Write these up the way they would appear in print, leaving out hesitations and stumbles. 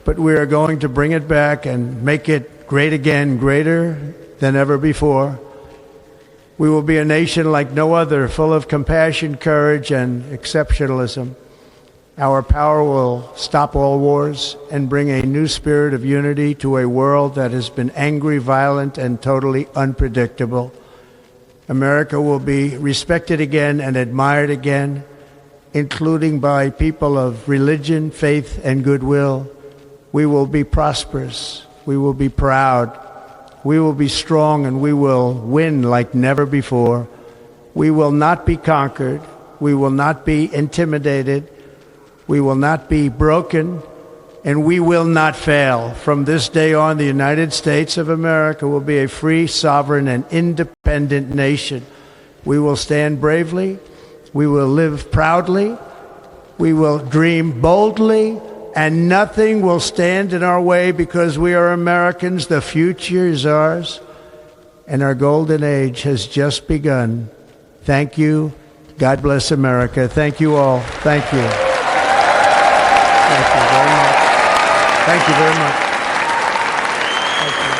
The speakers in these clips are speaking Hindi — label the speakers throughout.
Speaker 1: but we are going to bring it back and make it great again, greater than ever before. We will be a nation like no other, full of compassion, courage, and exceptionalism. Our power will stop all wars and bring a new spirit of unity to a world that has been angry, violent, and totally unpredictable. America will be respected again and admired again, including by people of religion, faith, and goodwill. We will be prosperous. We will be proud. We will be strong, and we will win like never before. We will not be conquered. We will not be intimidated. We will not be broken, and we will not fail. From this day on, the United States of America will be a free, sovereign, and independent nation. We will stand bravely. We will live proudly. We will dream boldly, and nothing will stand in our way because we are Americans. The future is ours, and our golden age has just begun. Thank you. God bless America. Thank you all. Thank you. Thank you very much. Thank you very much. Thank you.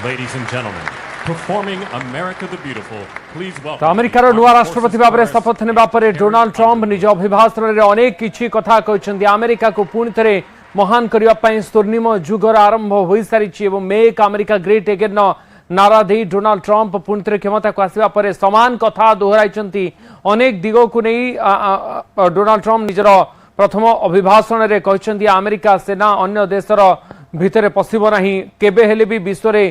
Speaker 2: Ladies and gentlemen, performing America the Beautiful, please welcome.
Speaker 3: तो अमेरिकार नुआ राष्ट्रपति भाव में शपथ नेबा परे डोनाल्ड ट्रम्प निज अभिभाषण में अनेक किछि कथा कहछन्ती अमेरिका को पुणी थरे महान करिया पई स्वर्णिम जुगर आरंभ होई सारिछि एवं मेक अमेरिका ग्रेट अगेन नारा दे डोनाल्ड ट्रम्प पुणी थरे क्षमता को आसीबा परे समान कथा दोहराइछन्ती अनेक दिगो को नै डोनाल्ड ट्रम्प निजर प्रथम अभिभाषण में कहछन्ती अमेरिका सेना अन्य देशर भितरे पसिबो नाही केबे हेले भी विश्व रे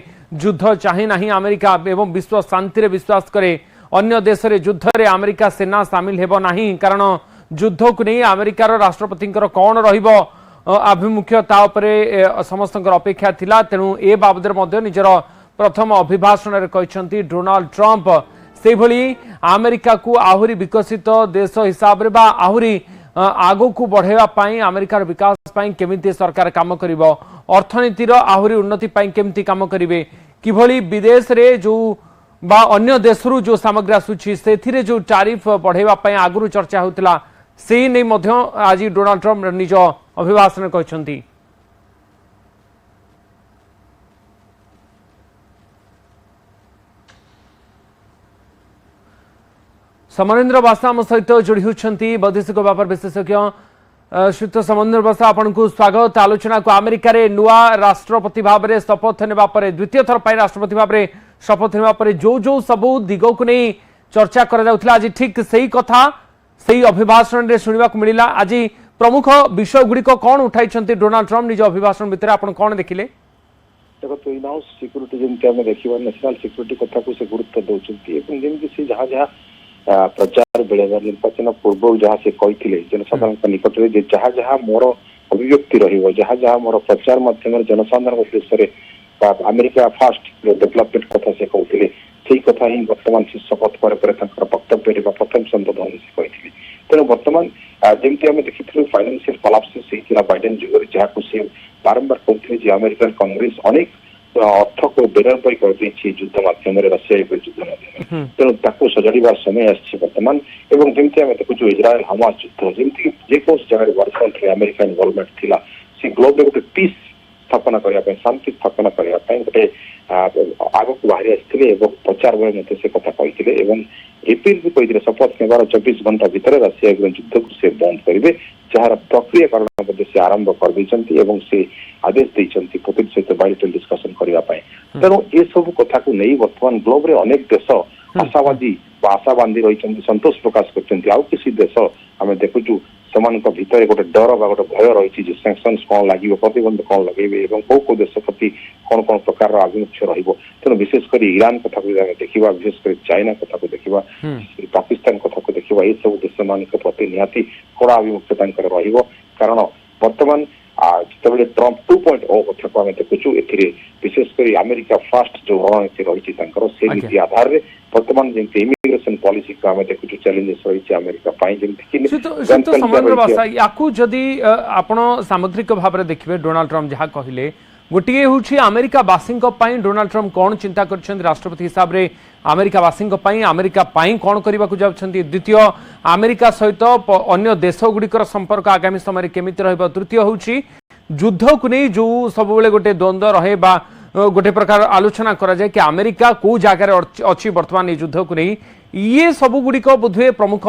Speaker 3: युद्ध चाहे नहीं अमेरिका एवं विश्व शांति रे विश्वास करे अन्य देश रे युद्ध रे अमेरिका सेना शामिल हेबो नहीं कारण युद्ध को नहीं अमेरिकार राष्ट्रपति कौन रहिबो आभिमुख्य ता उपरे समस्तकर अपेक्षा थिला तेणु ए बाबद मध्ये निजर प्रथम अभिभाषण रे कहछन्ती डोनाल्ड ट्रम्प से भली अमेरिका को आहुरी विकसित देश हिसाब रे बा आहुरी आगो को बढ़ेवा पाई अमेरिकार विकास पाई केमिति सरकार काम करिवो अर्थनीतिर आहुरी उन्नति पाई केमिति काम करिवे किभली विदेश रे जो बा अन्य देशरु जो सामग्री आसुछि सेथिरे जो टैरिफ बढ़ेवा पाई आगुरु चर्चा होतला से नै मध्य आज डोनाल्ड ट्रम्प निज अभिभाषण कहछन्ती समरेन्द्र बासा आम सहित जोड़ी होती वैदेशिक व्यापार विशेषज्ञ श्रीयुत समरेन्द्र बासा आपन को स्वागत आलोचना को अमेरिका रे नुआ राष्ट्रपति भाव में शपथ नेबा परे द्वितीय थर पर राष्ट्रपति भाव में शपथ नेबा परे जो जो सब दिग को नहीं चर्चा करा जाउथला आज ठीक सही कथा सही अभिभाषण रे सुनिबा को मिलिला आज प्रमुख विषय गुड़िक कौन उठाई डोनाल्ड ट्रम्प निज अभिभाषण भितर आपन कौन देखिले
Speaker 4: देखो तो इन हाउस सिक्योरिटी जेमती आम देखा नेशनल सिक्योरिटी कथा को से गुरुत्व दौरान जमी से जहाँ जहाँ प्रचार बेले निर्वाचन पूर्व जहाँ से कही जनसाधारण निकट में जहाँ जहाँ मोर अभिव्यक्ति रहा जहाँ मोर प्रचार मध्यम जनसाधारण उद्देश्य अमेरिका फास्ट डेवलपमेंट कथा से कहते से कथा ही बर्तमान से शपथ पर वक्तव्य प्रथम संबोधन से कही तेणु बर्तमान जमी आम देखी फाइनेंशियल कोलैप्स बाइडेन जुगर जहाँ को सी बारंबार कहते अमेरिकन कांग्रेस अनेक अर्थ को बेरर पर युद्ध मध्यम रशिया युद्ध मध्यम तेणु सजाड़ा समय आसमान एवं जमी आम देखु इज्राएल हमास युद्ध जमी जेकोस जगह वर्तमान अमेरिका इनवॉल्वमेंट थिला से ग्लोब में गोटे पीस स्थापना करने शांति स्थापना करने गोटे आग को बाहरी आसते प्रचार बेले से कथा कही एप्रिल भी कही शपथ नेबार 24 घंटा भितर रशिया युद्ध को से बंद करेंगे जार प्रक्रियाकरण से आरंभ कर से आदेश देते पुतिन सहित बायोलेटरल डिस्कसन करने तेणु ये सब कथा को नहीं बर्तमान ग्लोब रे अनेक देश आशावादी आशा बांधी रही संतोष प्रकाश कर देश आम देखु भितर गोटे डर गोटे भय रही सैंक्शंस कौन लगे प्रतिबंध कौन लगे कौ कौ देश प्रति कौन कौन प्रकार आभिमुख्य तेणु विशेषकर ईरान कथा को देखा विशेषकर चाइना कथा को देखा पाकिस्तान कथा को देखा ये सब देश मान प्रति निहाती कड़ा आभिमुख्य कारण बर्तमान ଯେତେବେଳେ ଟ୍ରମ୍ପ 2.0 କଥାକୁ ଆମେ ଦେଖୁଛୁ ଏଥିରେ ବିଶେଷ କରି ଆମେରିକା ଫାଷ୍ଟ ଯୋଉ ରଣନୀତି ରହିଛି ତାଙ୍କର ସେ ନୀତି ଆଧାରରେ ବର୍ତ୍ତମାନ ଯେମିତି ଇମିଗ୍ରେସନ ପଲିସିକୁ ଆମେ ଦେଖୁଛୁ ଚ୍ୟାଲେଞ୍ଜେସ୍ ରହିଛି ଆମେରିକା ପାଇଁ ଯେମିତିକି
Speaker 3: ୟାକୁ ଯଦି ଆପଣ ସାମଗ୍ରିକ ଭାବରେ ଦେଖିବେ ଡୋନାଲ୍ଡ ଟ୍ରମ୍ପ ଯାହା କହିଲେ गोटे हूँ अमेरिकावासी डोनाल्ड ट्रम्प कौन चिंता कर राष्ट्रपति हिसाब से अमेरिकावासी अमेरिका कौन करने को जाउछंती द्वितीय अमेरिका सहित अन्य देशगुड़िकर संपर्क आगामी समय केमी तृतीय हूँ युद्ध को नहीं जो सब गोटे द्वंद्व रहे बा गोटे प्रकार आलोचना करा जाए कि अमेरिका कौ जगार अच्छी बर्तमान युद्ध को नहीं ये सब गुड़िक बोधे प्रमुख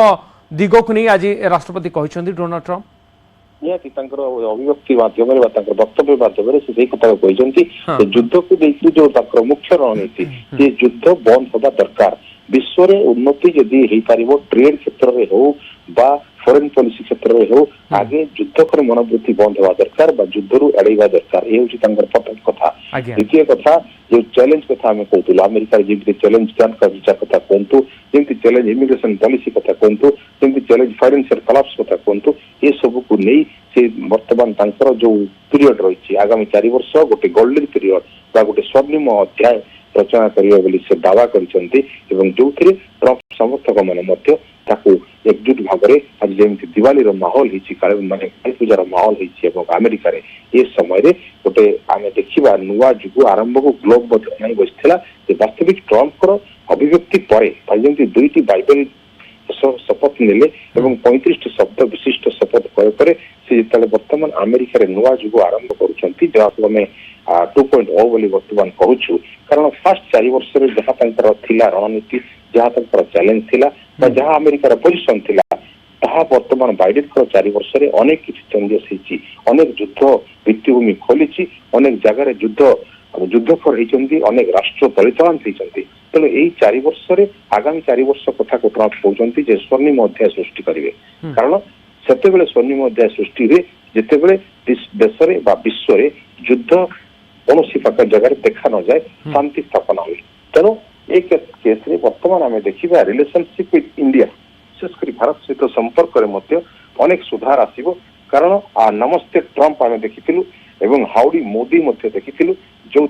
Speaker 3: दिग को नहीं आज राष्ट्रपति कहते डोनाल्ड ट्रम्प
Speaker 4: निहाती अभिव्यक्ति माध्यम वक्तव्य माध्यम से कथा कहते युद्ध को देखिए जो मुख्य रणनीति ये युद्ध बंद होगा दरकार विश्व रे उन्नति जदि हो पार ट्रेड क्षेत्र में हो बा फॉरेन पॉलिसी क्षेत्र में हो आगे युद्ध कर मनोवृत्ति बंद होगा दरकार बा युद्ध रू एड़ेवा दरकार ये हूँ प्रथम कथा द्वितीय कथा जो चैलेंज कथा आम कहूँ अमेरिका जमी चैलेंज का वीजा कथा कहतु जमी चैलेंज इमिग्रेशन पॉलिसी कथा कहतु जमी चैलेंज फाइनेंशियल कोलैप्स कथा कहतु ये सब को नहीं से बर्तमान जो पीरियड रही आगामी 4 वर्ष गोटे गोल्डन पीरियड बा गोटे स्वर्णिम अध्याय रचना करियो बोली से दावा करिसंती एवं जो ट्रम्प समर्थक माने एकजुट भाव में आज जमी दिवाली माहौल माने काली पूजार माहौल अमेरिका रे ये समय रे गोटे आम देखा नुआ जुग आरंभ को ग्लोब नहीं बसला वास्तविक ट्रम्प अभिव्यक्ति पर जमी 2टी बाइबल शपथ नेले एवं 35 शब्द विशिष्ट शपथ पर से जिते बर्तमान अमेरिका रे नुआ जुग आरंभ करुछंती जहाँ आम 2.0 बोली वर्तमान कहूँ कारण फास्ट 4 वर्ष जहाँ थिला रणनीति जहाँ चैलेंज थिला जहाँ अमेरिकार पोजिशन थिला ताहा वर्तमान बाइडेन 4 वर्ष रे अनेक किसी चेंजेस होती अनेक युद्ध भित्तिभूमि खोली अनेक जगह युद्धखोर होती अनेक राष्ट्र परिचालन होती तेणु यही 4 वर्ष आगामी 4 वर्ष कथा को ट्रम्प कहते स्वर्णिम अध्याय सृष्टि करेंगे कारण सेतेबेले स्वर्णिम अध्याय सृष्टि हुए जितेबेले देश रे बा विश्व रे युद्ध कौन प्रकार जगह देखा न जाए शांति स्थापना हुई तेणु एक केस रे वर्तमान आम देखा रिलेशनशिप विथ इंडिया विशेषकर भारत सहित संपर्क में अनेक सुधार आसो कारण नमस्ते ट्रम्प आम देखी एवं हाउडी मोदी देखी जो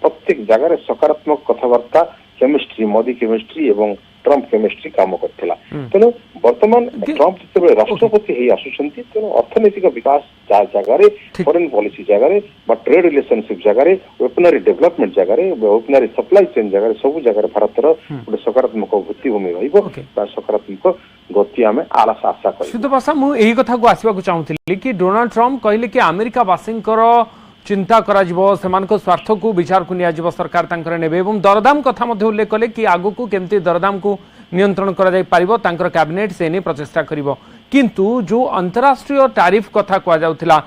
Speaker 4: प्रत्येक जगह सकारात्मक कथबार्ता केमिस्ट्री मोदी केमिस्ट्री एवं ट्रम्प केमिस्ट्री काम करथिला तेणु वर्तमान ट्रम्प जिते राष्ट्रपति ही आसुचंती तेणु अर्थनैतिक विकास जगह फॉरेन पॉलिसी जगह ट्रेड रिलेशनशिप जगह वेपनरी डेवलपमेंट जगह वेपनरी सप्लाई चेन जगह सब जगह भारतर गोटे सकारात्मक भित्तिभूमि सकारात्मक गति आम आशा कर
Speaker 3: सुदपाशा मुझे कथा को आसवा चाहूली कि डोनाल्ड ट्रम्प कहले कि अमेरिकावासी चिंता करा स्वार्थ को विचार को निया सरकार नेबे एवं दरदाम कथा उल्लेख कले कि आगु को केमती दरदाम को नियंत्रण करा जाय पारिबो तांकर कैबिनेट से प्रचेषा करिवो किंतु जो अंतरराष्ट्रीय टैरिफ कथा कह जाउथिला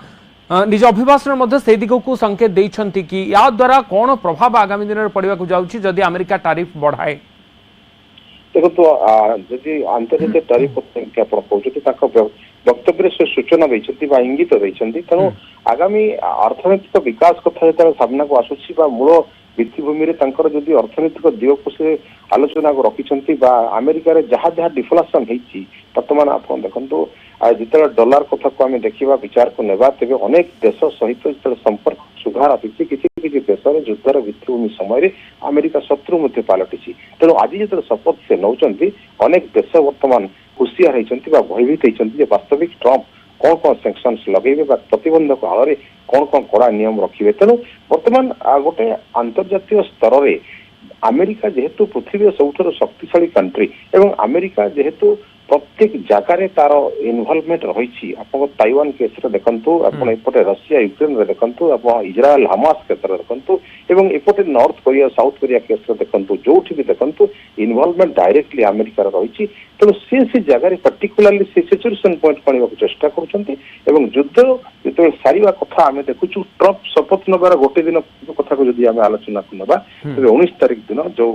Speaker 3: निज अभिभाषण से दिग को संकेत देइछंती कि या द्वारा कौन प्रभाव आगामी दिन में पड़वा को जाउछि जदि अमेरिका टैरिफ बढ़ाए
Speaker 4: देखो तो जदि अंतर्जातीय टैरिफ कहते वक्तव्य से सूचना इंगित तेणु आगामी अर्थनैतिक विकास कथा जो सामना को आसूसी मूल भित्तिभूमि जदि अर्थनैतिक दिग को से आलोचना को रखिंट अमेरिकार जहाँ जहाँ डिफ्लेसन बर्तमान आप देखो जिते डॉलर कथा को आम देखा विचार को नेबा तेज अनेक देश सहित जो संपर्क सुधार आसी किसी देश युद्धर भित्तिभूमि समय अमेरिका शत्रु पलटि तेणु आज जो शपथ से नौकरी अनेक देश बर्तमान हुशियार होती भयभीत होती वास्तविक ट्रम्प कौन कौन सैंक्शंस लगे प्रतिबंधक आड़ में कौन कौन कड़ा नियम रखिए तेणु बर्तमान गोटे अंतर्जातीय स्तर में अमेरिका जेहेतु पृथ्वी सबुठ शक्तिशाली कंट्री एवं अमेरिका जेहेतु प्रत्येक जगार तार इनवॉल्वमेंट रही ताइवान केस देखु एपटे रशिया यूक्रेन देखु इजराइल हमास क्षेत्र में देखु एवं एपटे North Korea South Korea case देखु जो भी देखु इनवॉल्वमेंट डायरेक्टली अमेरिका रही तेणु से जगह पर्टिकुलारली से सिचुएशन पॉइंट आने को चेष्टा कर युद्ध जो सारा कथा आम देखु ट्रम्प शपथ नबार गोटे दिन कथा को जब आलोचना को ना तेज 19 तारिख दिन जो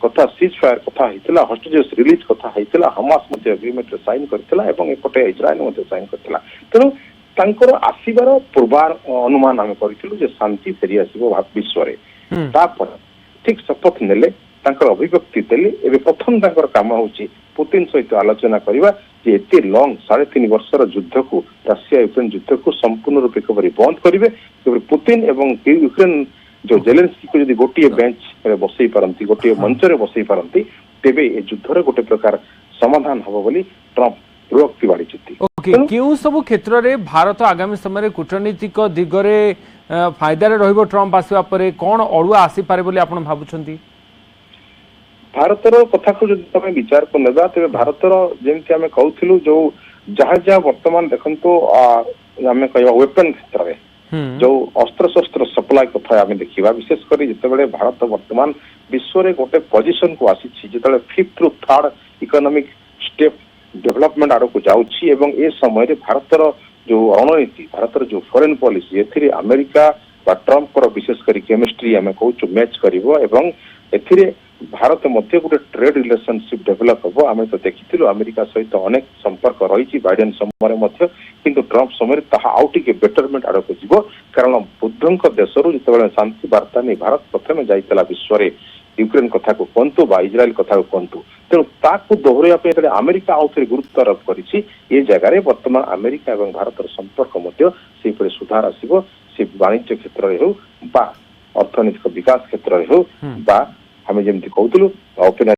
Speaker 4: कथा सीज फायर कथा होता हॉस्टेजेस रिलीज कथा होता हमास एग्रीमेंट साइन करथिला एवं एपटे इजराइल साइन करथिला तेणु तांकर आसीबार पूर्वार अनुमान आम करिथिलु जे शांति फेरी आसीबो विश्व रे तापर ठीक शपथ नेले तांकर अभिव्यक्ति देले एबे प्रथम तांकर काम होची पुतिन सहित आलोचना करिवा जे एते लंग 3.5 वर्षर युद्ध को रशिया यूक्रेन युद्ध को संपूर्ण रूपे कबरी बंद करेंगे कबरी पुतिन एवं यूक्रेन जो जेलेंस्की को यदि गोटे बेंच बसई पारती गोटे मंच रे बसई पारती तेबे ए युद्धर गोटे प्रकार समाधान हबो बोली ट्रम्प रोक्ति बाड़ी चुती।
Speaker 3: ओके केउ सब क्षेत्र रे भारत आगामी समय रे कूटनीतिक दिगरे फायदा रे रहइबो ट्रम्प आसीबा परे कोन अड़ुआ आसी पारे बोली आपण भाबुछंती?
Speaker 4: भारतर कथा को जब आम विचार को नेबा तेरे भारतर जेमती आम कहूलु जो जहाँ जहाँ वर्तमान देखो आम कह वेपन क्षेत्र में जो अस्त्र शस्त्र सप्लाई कथा आम देखा विशेषकर जिते भारत वर्तमान विश्व में गोटे पोजिशन को आसी जो 5th ରୁ 3rd इकोनॉमिक स्टेप डेवलपमेंट आड़ को जाऊँगी ए समय भारतर जो रणनीति भारतर जो foreign policy A America Trump विशेषकर केमिस्ट्री आम कहूँ मैच कर भारत मध्य गोटे ट्रेड रिलेशनशिप डेवलप हम आम तो देखी अमेरिका सहित अनेक संपर्क रही बाइडेन समय किंतु ट्रम्प समय आउटे बेटरमेंट आड़ को जीव कारण बुद्धों देश जो शांति वार्ता नहीं भारत प्रथम जाइला विश्व में यूक्रेन कथा को कहतु इज्राएल कथा को कहतु तेणु ताकू दोहराइवाई अमेरिका आउ थे गुरुत्व आरोप कर जगह वर्तमान अमेरिका और भारत संपर्क सुधार आसो से वाणिज्य क्षेत्र में हो अर्थनैतिक विकास क्षेत्र में हो आम जमी कहूँ ओपन